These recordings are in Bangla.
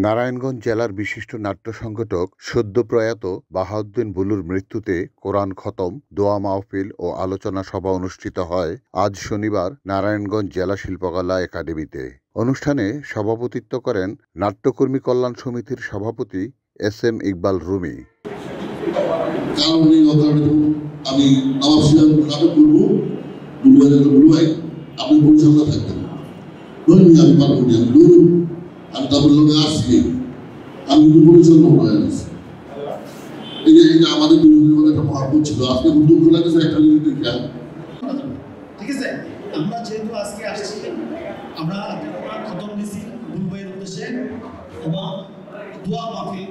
নারায়ণগঞ্জ জেলার বিশিষ্ট নাট্য সংগঠক সদ্য প্রয়াত বাহাউদ্দিন বুলুর মৃত্যুতে কোরআন খতম, দোয়া মাহফিল ও আলোচনা সভা অনুষ্ঠিত হয় আজ শনিবার নারায়ণগঞ্জ জেলা শিল্পকলা একাডেমিতে। অনুষ্ঠানে সভাপতিত্ব করেন নাট্যকর্মী কল্যাণ সমিতির সভাপতি এস.এম. ইকবাল রুমি। আমি তারপর লোকে আসছি, আমি কিন্তু পরিচালনা হয়ে গেছি। এই যে আমাদের দুজনের মধ্যে একটা মহাব্বত ছিল, আজকে দুঃখ লাগছে একটা জিনিস দেখে। ঠিক আছে, আমরা যেহেতু আজকে আসছি, আমরা খতম দিছি বুলু ভাইয়ের উদ্দেশ্যে এবং দোয়া মাহফিল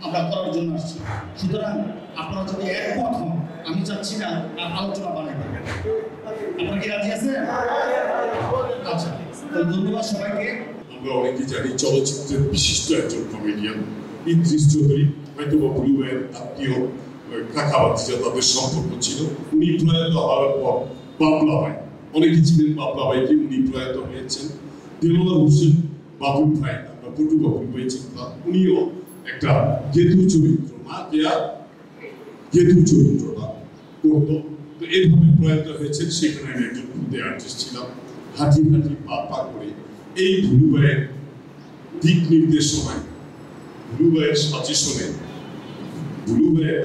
আমরা করার জন্য আসছি। সুতরাং আপনারা যদি একমত হন, আমি চাচ্ছি না আলোচনা বানাইতে। আপনারা কি রাজি আছেন? আচ্ছা, ধন্যবাদ সবাইকে। আমরা অনেকে জানি চলচ্চিত্রের বিশিষ্ট একজন কমেডিয়ান ইদ্রিস চৌধুরী, হয়তো বা বুলু ভাইয়ের আত্মীয় কাকাবাতিজা তাদের সম্পর্ক ছিল। উনি প্রয়াত হওয়ার পর বাবলা ভাই, অনেকে ছিলেন বাবলা ভাইকে, উনি প্রয়াত হয়েছেন। দেলোয়ার হোসেন বাবুল ভাই, আমরা পটু বাবুল ভাই চিন্তা, উনিও একটা গেতু চরিত্র না গেতু চরিত্রটা করতো। তো এইভাবে প্রয়াত হয়েছেন। সেখানে আমি একজন খুদে আর্টিস্ট ছিলাম। হাঁটি হাঁটি পা পা করে এই বুলু ভাইয়ের দিক নির্দেশনায়, বুলু ভাইয়ের সাজেশনে, বুলু ভাইয়ের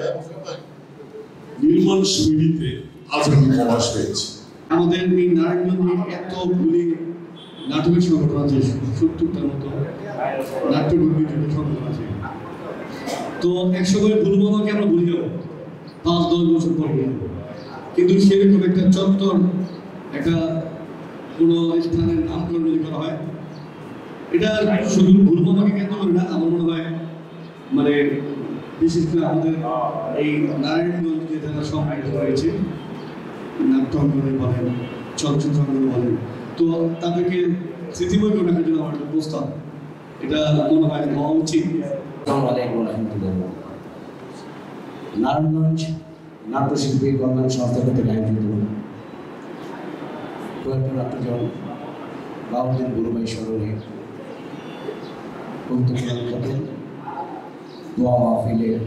নির্মাণ শৈলীতে আজ আমি প্রবাস হয়েছি। আমাদের এই নারায়ণগঞ্জে এতগুলি নাটকের সংগঠন আছে, 70টার মতো নাট্যকর্মী সংগঠন আছে। তো একসময় বুলুবাবাকে আমরা ভুলে যাবো 5-10 বছর পর, কিন্তু সেরকম একটা চত্বর, একটা কোনো স্থানের নামকরণ যদি করা হয়, এটা শুধু বুলুবাবাকে কেন্দ্র করে না, আমার মনে হয় মানে বিশেষ করে আমাদের এই নারায়ণগঞ্জকে যারা সম্মানিত হয়েছে, নাট্য অঙ্গনে বলেন, চলচ্চিত্র অঙ্গনে বলেন, তো তাদেরকে স্মৃতিময় করে রাখার জন্য আমার একটা প্রস্তাব, এটা মনে হয় হওয়া উচিত। নারায়ণগঞ্জ নাট্যশিল্পী কল্যাণ সংস্থা থেকে আয়োজিত কয়েকটা নাট্যজন বাহাউদ্দিন বুলু ভাই স্মরণে দোয়া মাহফিলের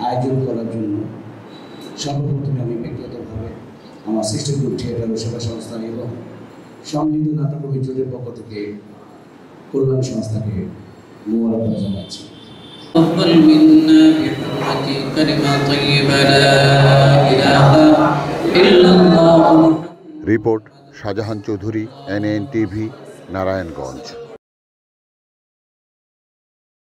আয়োজন করার জন্য সর্বপ্রথমে আমি ব্যক্তিগতভাবে আমার সিস্টেম গ্রুপ থিয়েটার ও সেবা সংস্থা এবং সম্মিলিত নাট্যকর্মী জোটের পক্ষ থেকে কল্যাণ সংস্থাকে মোবারকবাদ জানাচ্ছি। Report Shahjahan Chowdhury, NN TV, Narayanganj.